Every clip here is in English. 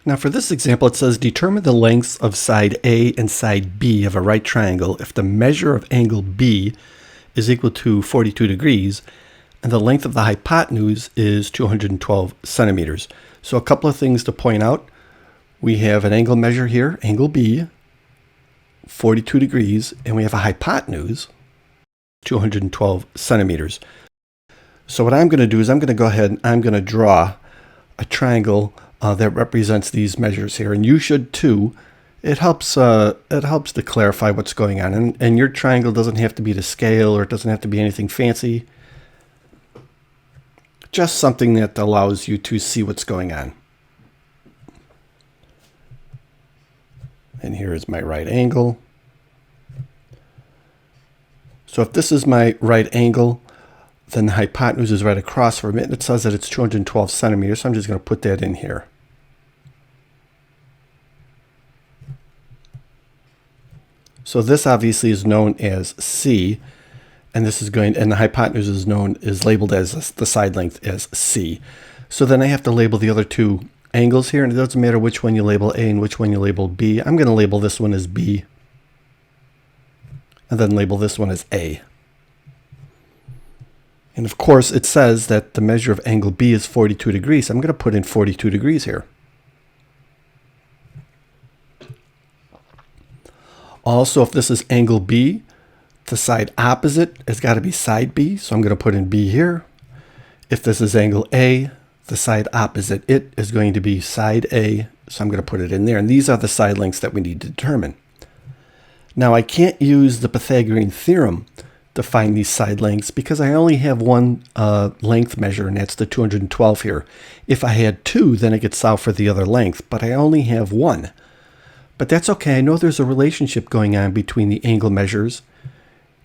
Now for this example, it says determine the lengths of side A and side B of a right triangle if the measure of angle B is equal to 42 degrees and the length of the hypotenuse is 212 centimeters. So a couple of things to point out. We have an angle measure here, angle B, 42 degrees, and we have a hypotenuse, 212 centimeters. So what I'm going to do is I'm going to go ahead and I'm going to draw a triangle that represents these measures here, and you should too. It helps to clarify what's going on, and your triangle doesn't have to be to scale, or it doesn't have to be anything fancy. Just something that allows you to see what's going on. And here is my right angle. So if this is my right angle, then the hypotenuse is right across from it, and it says that it's 212 centimeters, so I'm just going to put that in here. So this obviously is known as C, and this is and the hypotenuse is labeled as the side length as C. So then I have to label the other two angles here, and it doesn't matter which one you label A and which one you label B. I'm going to label this one as B, and then label this one as A. And of course, it says that the measure of angle B is 42 degrees. So I'm going to put in 42 degrees here. Also, if this is angle B, the side opposite has got to be side B. So I'm going to put in B here. If this is angle A, the side opposite it is going to be side A. So I'm going to put it in there. And these are the side lengths that we need to determine. Now, I can't use the Pythagorean theorem to find these side lengths because I only have one length measure, and that's the 212 here. If I had two, then I could solve for the other length, but I only have one. But that's okay. I know there's a relationship going on between the angle measures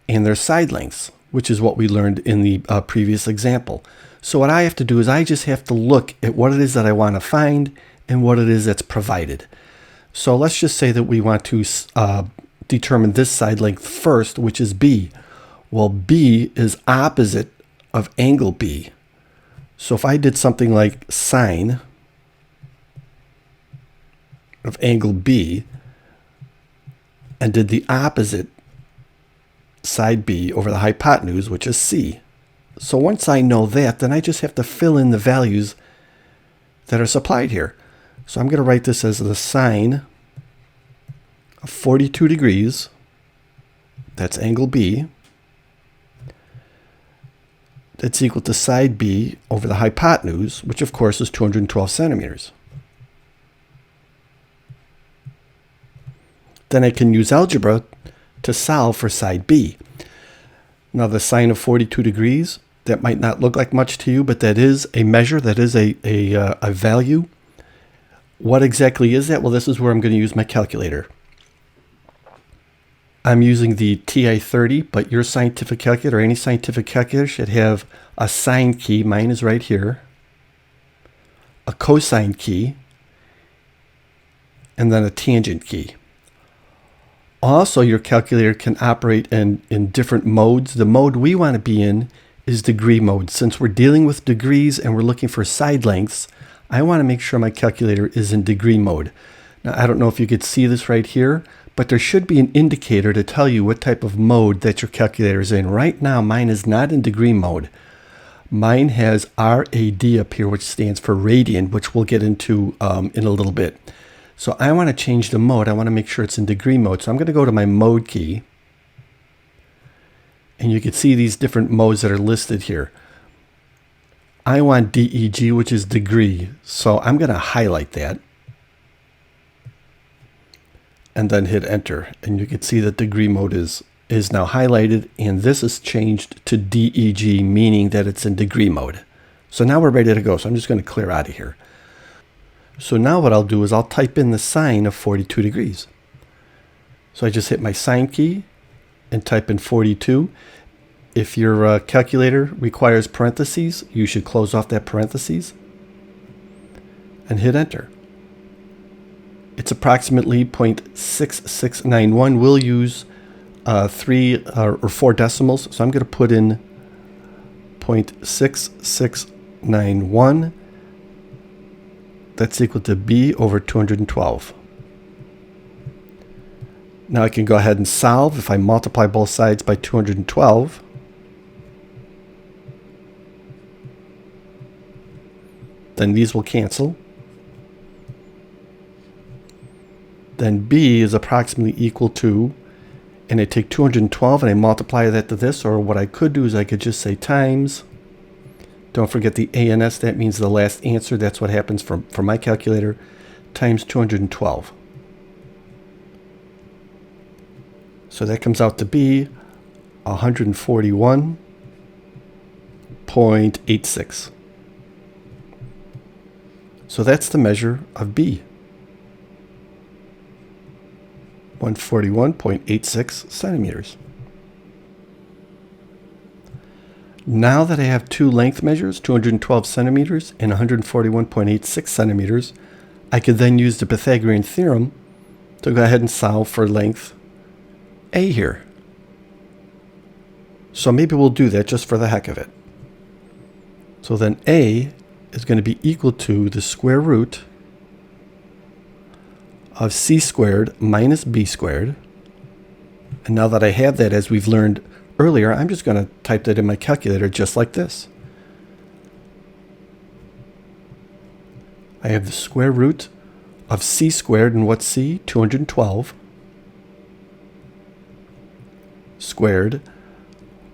and their side lengths, which is what we learned in the previous example. So what I have to do is I just have to look at what it is that I want to find and what it is that's provided. So let's just say that we want to determine this side length first, which is B. Well, B is opposite of angle B. So if I did something like sine of angle B and did the opposite side B over the hypotenuse, which is C. So once I know that, then I just have to fill in the values that are supplied here. So I'm going to write this as the sine of 42 degrees. That's angle B. That's equal to side B over the hypotenuse, which of course is 212 centimeters. Then I can use algebra to solve for side B. Now the sine of 42 degrees, that might not look like much to you, but that is a measure, that is a value. What exactly is that? Well, this is where I'm going to use my calculator. I'm using the TI-30, but your scientific calculator, or any scientific calculator, should have a sine key. Mine is right here. A cosine key. And then a tangent key. Also, your calculator can operate in different modes. The mode we want to be in is degree mode. Since we're dealing with degrees and we're looking for side lengths, I want to make sure my calculator is in degree mode. Now, I don't know if you could see this right here, but there should be an indicator to tell you what type of mode that your calculator is in. Right now, mine is not in degree mode. Mine has RAD up here, which stands for radian, which we'll get into in a little bit. So I want to change the mode. I want to make sure it's in degree mode. So I'm going to go to my mode key. And you can see these different modes that are listed here. I want DEG, which is degree. So I'm going to highlight that. And then hit enter. And you can see that degree mode is now highlighted. And this is changed to DEG, meaning that it's in degree mode. So now we're ready to go. So I'm just going to clear out of here. So now what I'll do is I'll type in the sine of 42 degrees. So I just hit my sine key and type in 42. If your calculator requires parentheses, you should close off that parentheses and hit enter. It's approximately 0.6691. We'll use 3 or 4 decimals. So I'm going to put in 0.6691 That's equal to b over 212. Now I can go ahead and solve. If I multiply both sides by 212, then these will cancel. Then b is approximately equal to, and I take 212 and I multiply that to this, or what I could do is I could just say times. Don't forget the a and s, that means the last answer. That's what happens for my calculator, times 212. So that comes out to be 141.86. So that's the measure of b. 141.86 centimeters. Now that I have two length measures, 212 centimeters and 141.86 centimeters, I could then use the Pythagorean theorem to go ahead and solve for length A here. So maybe we'll do that just for the heck of it. So then A is going to be equal to the square root of c squared minus b squared. And now that I have that, as we've learned earlier, I'm just going to type that in my calculator just like this. I have the square root of c squared, and what's c? 212 squared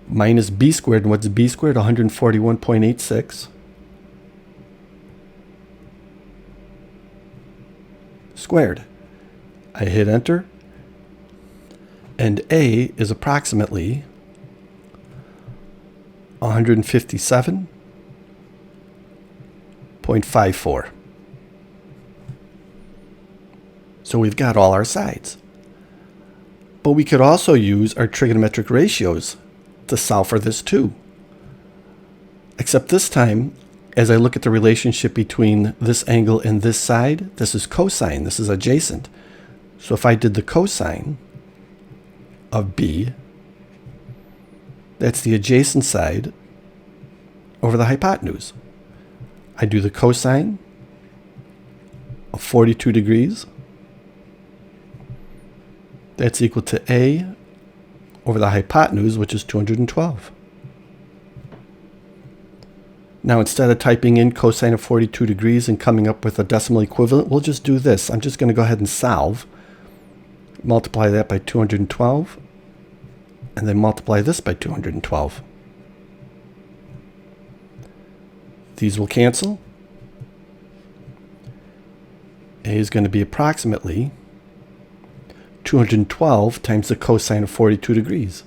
minus b squared, and what's b squared? 141.86 squared. I hit enter, and A is approximately 157.54. So we've got all our sides. But we could also use our trigonometric ratios to solve for this too. Except this time, as I look at the relationship between this angle and this side, this is cosine, this is adjacent. So if I did the cosine of B, that's the adjacent side over the hypotenuse. I do the cosine of 42 degrees. That's equal to A over the hypotenuse, which is 212. Now, instead of typing in cosine of 42 degrees and coming up with a decimal equivalent, we'll just do this. I'm just going to go ahead and solve. Multiply that by 212, and then multiply this by 212. These will cancel. A is going to be approximately 212 times the cosine of 42 degrees.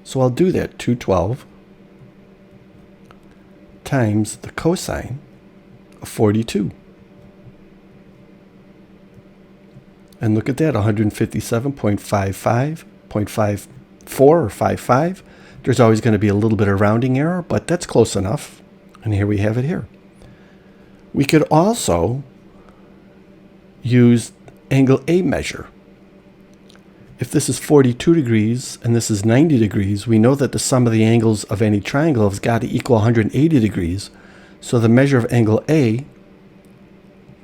So I'll do that, 212 times the cosine of 42. And look at that, 157.55, 0.54 or 55. There's always going to be a little bit of rounding error, but that's close enough. And here we have it here. We could also use angle A measure. If this is 42 degrees and this is 90 degrees, we know that the sum of the angles of any triangle has got to equal 180 degrees. So the measure of angle A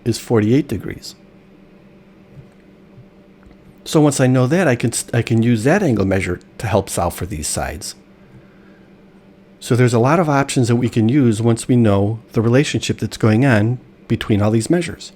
is 48 degrees. So once I know that, I can use that angle measure to help solve for these sides. So there's a lot of options that we can use once we know the relationship that's going on between all these measures.